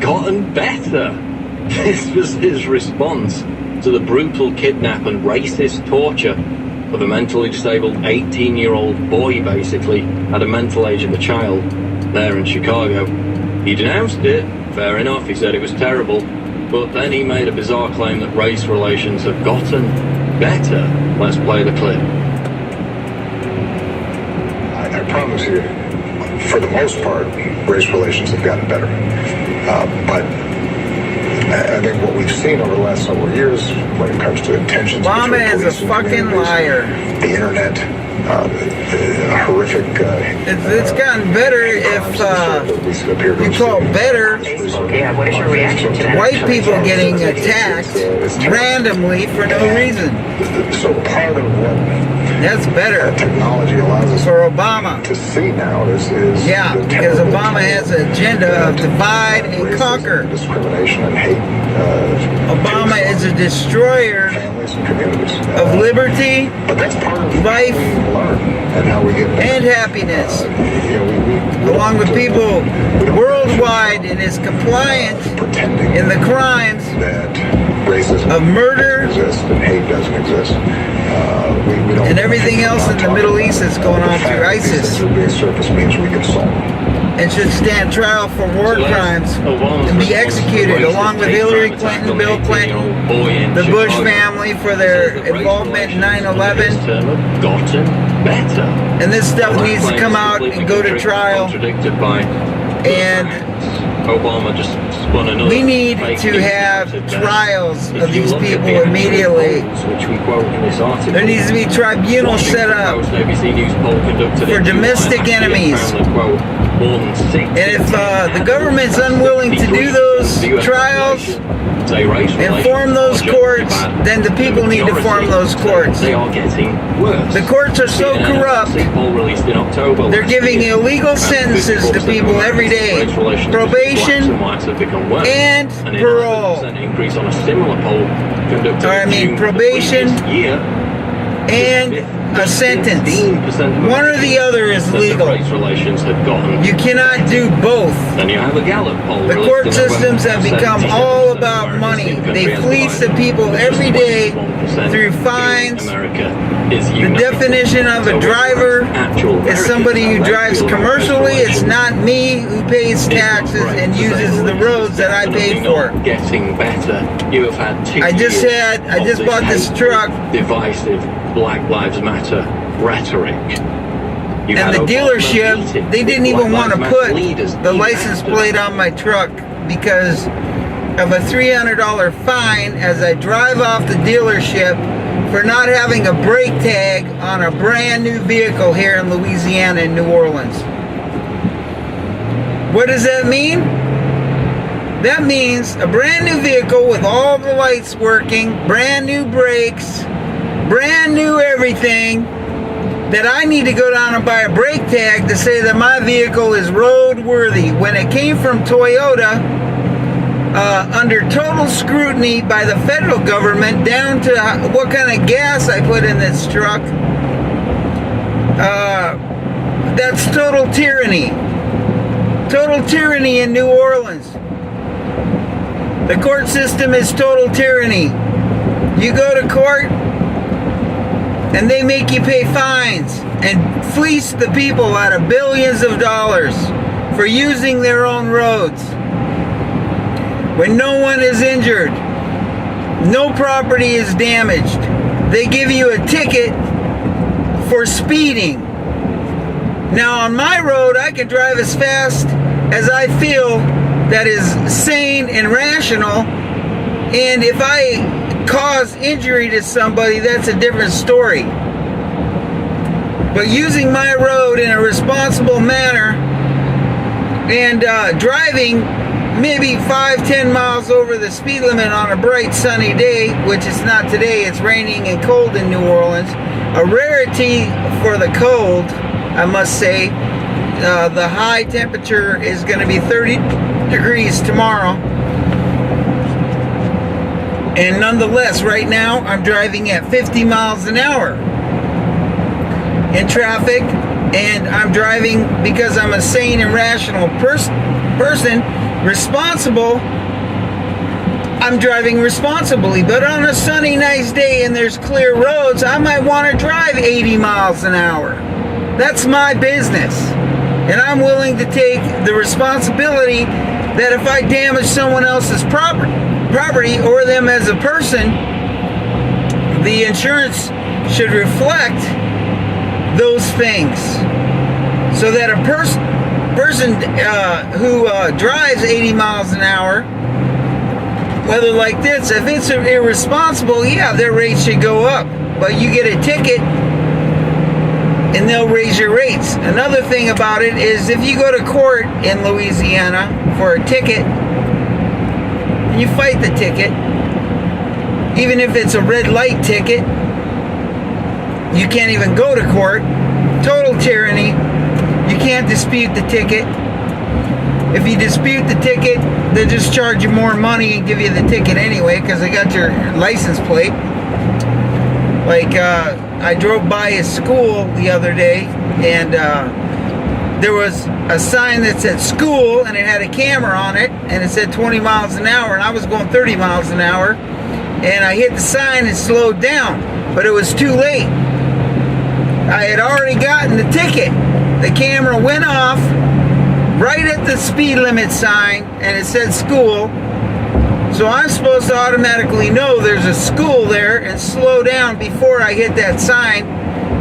gotten better. This was his response to the brutal kidnap and racist torture of a mentally disabled 18-year-old boy, basically, at a mental age of a child, there in Chicago. He denounced it, fair enough, he said it was terrible, but then he made a bizarre claim that race relations have gotten better. Let's play the clip. I promise you, for the most part, race relations have gotten better. But I think what we've seen over the last several years when it comes to tensions Obama between is a police and fucking liar. the internet, horrific... it's gotten better if you call better Yeah, what is your reaction to that? white people getting attacked randomly for no reason. So part of what That's better technology allows us for Obama. to see now is Yeah, the because terrible Obama has an agenda of divide and racism, conquer. discrimination and hate. Obama is a destroyer families and communities. of liberty, But that's part of life, how we learn and how we get and happiness, we along with people worldwide, and is compliant pretending in the crimes that racism of murder doesn't exist and hate doesn't exist. We don't and everything else in the Middle East that's going on through ISIS, being surface means we can solve. and should stand trial for war crimes and be executed, along with Hillary Clinton, Bill Clinton, the Bush family for their involvement in 9/11. Gotten better. And this stuff needs to come out and go to trial. Contradicted by And Obama just spun another we need fake to news have narrative there. trials If of you these look at people the actual immediately. polls, which we quote in this article, There needs to be tribunals set Washington up. Post ABC News poll conducted for in July domestic last year enemies. found that, quote, more than 60% And if the government's unwilling to do those trials and form those courts, then the people need to form those courts. They are getting worse. The courts are so corrupt, poll released in October they're last giving year, illegal about sentences to 54% people every day. race relations Probation between blacks and whites have become worse. and An parole. 11% increase on a similar poll conducted Or, I in mean, June of the probation previous year. and a sentence. 15% One or the other is said that legal. race relations had gotten. You cannot do both. Then you have a Gallup poll. The released court in systems November. have become 77% all of about Americans money. think the They country has fleece the divided. people Just every day 21% through feel fines. America is The united. definition of So a driver actual is somebody who Americans drives feel commercially. race It's not me who pays relations taxes is and not uses the great. roads that I Definitely paid for. not getting better. You have had 2 I just years of bought this hateful, truck. divisive Black Lives Matter rhetoric. You And had the Obama dealership, meeting they didn't with even Black want to Lives Matter put leaders the even license after plate on my truck because of a $300 fine as I drive off the dealership for not having a brake tag on a brand new vehicle here in Louisiana and New Orleans. What does that mean? That means a brand new vehicle with all the lights working, brand new brakes, brand new everything, that I need to go down and buy a brake tag to say that my vehicle is roadworthy when it came from Toyota under total scrutiny by the federal government down to what kind of gas I put in this truck. That's total tyranny. Total tyranny in New Orleans. The court system is total tyranny. You go to court and they make you pay fines and fleece the people out of billions of dollars for using their own roads. When no one is injured, no property is damaged, they give you a ticket for speeding. Now on my road, I can drive as fast as I feel that is sane and rational, and if I cause injury to somebody, that's a different story. But using my road in a responsible manner and driving maybe 5-10 miles over the speed limit on a bright sunny day, which it's not today, it's raining and cold in New Orleans, a rarity for the cold, I must say. The high temperature is going to be 30 degrees tomorrow. And nonetheless, right now, I'm driving at 50 miles an hour in traffic, and I'm driving because I'm a sane and rational person responsible, I'm driving responsibly. But on a sunny, nice day and there's clear roads, I might want to drive 80 miles an hour. That's my business. And I'm willing to take the responsibility that if I damage someone else's property or them as a person, the insurance should reflect those things. So that a person who drives 80 miles an hour, whether like this, if it's irresponsible, yeah, their rate should go up. But you get a ticket and they'll raise your rates. Another thing about it is if you go to court in Louisiana for a ticket, and you fight the ticket, even if it's a red light ticket, you can't even go to court. Total tyranny. You can't dispute the ticket. If you dispute the ticket, they just charge you more money and give you the ticket anyway because they got your license plate. Like, I drove by a school the other day and there was a sign that said school and it had a camera on it and it said 20 miles an hour and I was going 30 miles an hour and I hit the sign and slowed down, but it was too late. I had already gotten the ticket. The camera went off right at the speed limit sign and it said school. So I'm supposed to automatically know there's a school there and slow down before I hit that sign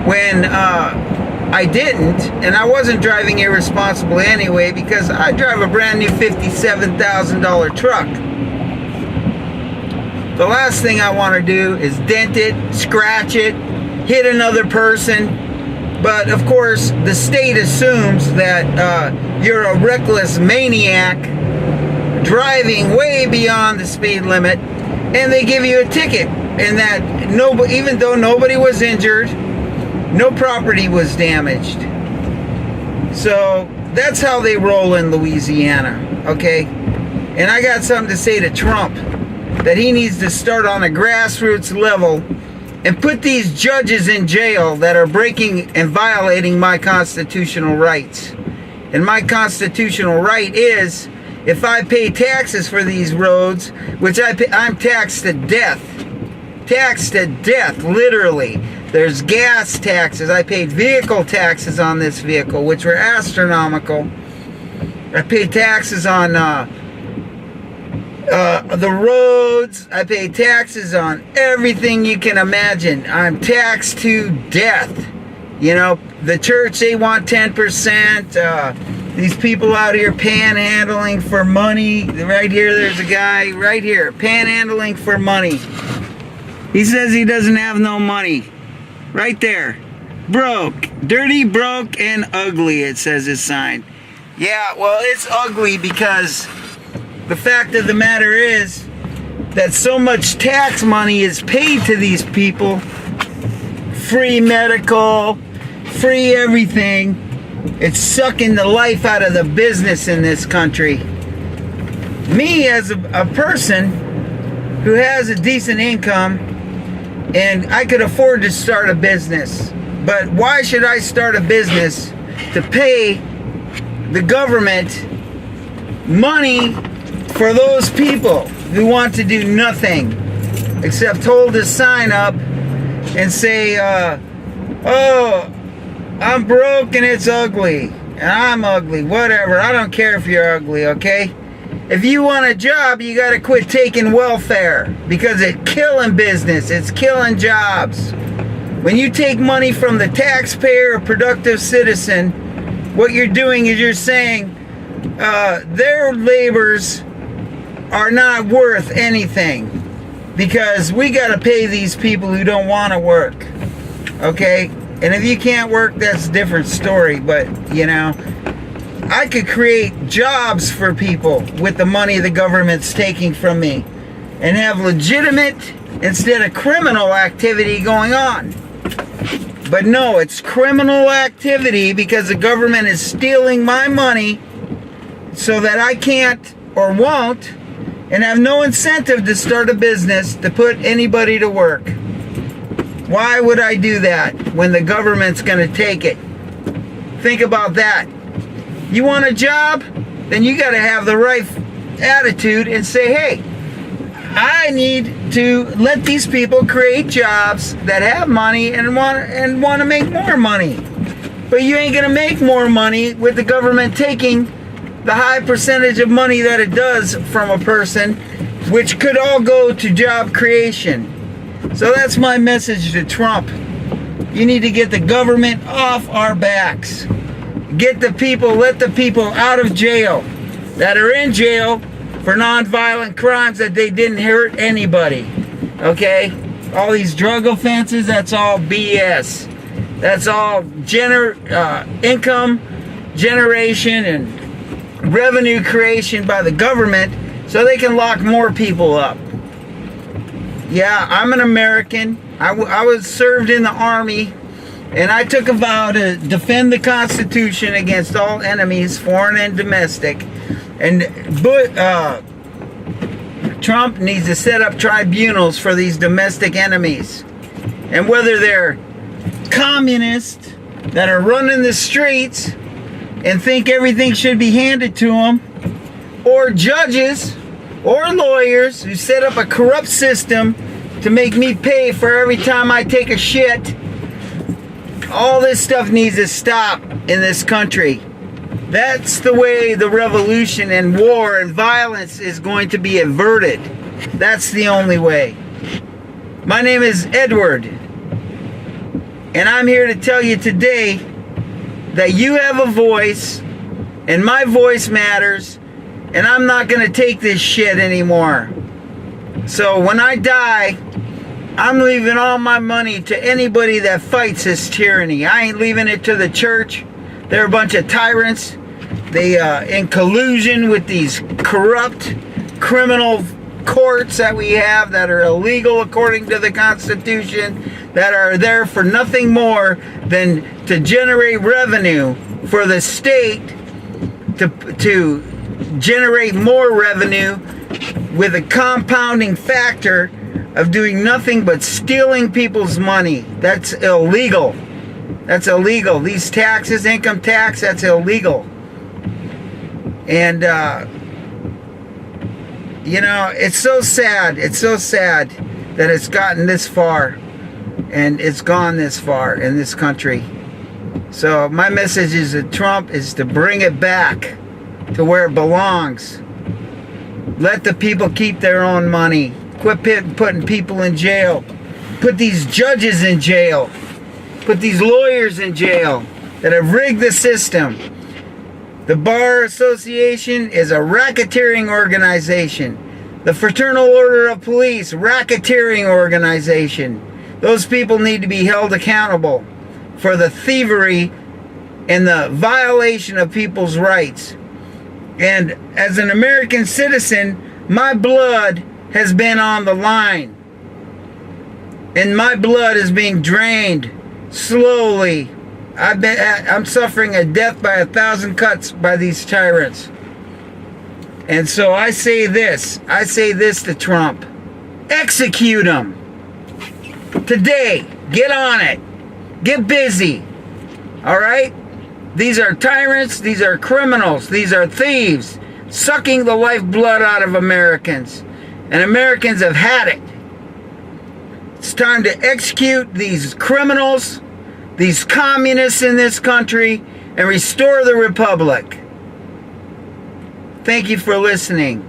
when I didn't. And I wasn't driving irresponsibly anyway because I drive a brand new $57,000 truck. The last thing I want to do is dent it, scratch it, hit another person. But of course, the state assumes that you're a reckless maniac driving way beyond the speed limit, and they give you a ticket. And that even though nobody was injured, no property was damaged. So that's how they roll in Louisiana, okay? And I got something to say to Trump, that he needs to start on a grassroots level and put these judges in jail that are breaking and violating my constitutional rights. And my constitutional right is, if I pay taxes for these roads, which I'm taxed to death. Taxed to death, literally. There's gas taxes. I paid vehicle taxes on this vehicle, which were astronomical. I paid taxes on the roads. I pay taxes on everything you can imagine. I'm taxed to death. You know, the church, they want 10%. These people out here panhandling for money. Right here, there's a guy right here, panhandling for money. He says he doesn't have no money. Right there. Broke. Dirty, broke, and ugly, it says his sign. Yeah, well, it's ugly because the fact of the matter is that so much tax money is paid to these people. Free medical, free everything. It's sucking the life out of the business in this country. Me, as a person who has a decent income, and I could afford to start a business, but why should I start a business to pay the government money for those people who want to do nothing except hold a sign up and say, oh, I'm broke and it's ugly, and I'm ugly, whatever, I don't care if you're ugly, okay? If you want a job, you gotta quit taking welfare, because it's killing business, it's killing jobs. When you take money from the taxpayer or productive citizen, what you're doing is you're saying their labors are not worth anything, because we gotta pay these people who don't wanna work, okay? And if you can't work, that's a different story. But, you know, I could create jobs for people with the money the government's taking from me and have legitimate instead of criminal activity going on. But no, it's criminal activity because the government is stealing my money so that I can't or won't and have no incentive to start a business to put anybody to work. Why would I do that when the government's going to take it? Think about that. You want a job? Then you got to have the right attitude and say, hey, I need to let these people create jobs that have money and want to make more money. But you ain't gonna make more money with the government taking the high percentage of money that it does from a person, which could all go to job creation. So that's my message to Trump. You need to get the government off our backs. Get the people, let the people out of jail that are in jail for nonviolent crimes that they didn't hurt anybody. Okay? All these drug offenses, that's all BS. That's all income generation and revenue creation by the government so they can lock more people up. Yeah, I'm an American. I was served in the Army, and I took a vow to defend the Constitution against all enemies, foreign and domestic. And Trump needs to set up tribunals for these domestic enemies. And whether they're communists that are running the streets and think everything should be handed to them, or judges or lawyers who set up a corrupt system to make me pay for every time I take a shit, all this stuff needs to stop in this country. That's the way the revolution and war and violence is going to be averted. That's the only way. My name is Edward, and I'm here to tell you today that you have a voice, and my voice matters, and I'm not going to take this shit anymore. So when I die, I'm leaving all my money to anybody that fights this tyranny. I ain't leaving it to the church. They're a bunch of tyrants. They in collusion with these corrupt criminal courts that we have that are illegal according to the Constitution, that are there for nothing more than to generate revenue for the state, to generate more revenue with a compounding factor of doing nothing but stealing people's money. That's illegal. That's illegal. These taxes, income tax, that's illegal. And, you know, it's so sad. It's so sad that it's gotten this far. And it's gone this far in this country. So my message is to Trump is to bring it back to where it belongs. Let the people keep their own money. Quit putting people in jail. Put these judges in jail. Put these lawyers in jail that have rigged the system. The Bar Association is a racketeering organization. The Fraternal Order of Police, racketeering organization. Those people need to be held accountable for the thievery and the violation of people's rights. And as an American citizen, my blood has been on the line. And my blood is being drained slowly. I'm suffering a death by 1,000 cuts by these tyrants. And so I say this to Trump. Execute them. Today. Get on it. Get busy. All right? These are tyrants. These are criminals. These are thieves. Sucking the lifeblood out of Americans. And Americans have had it. It's time to execute these criminals, these communists in this country, and restore the republic. Thank you for listening.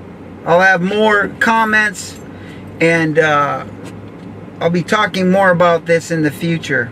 I'll have more comments, and I'll be talking more about this in the future.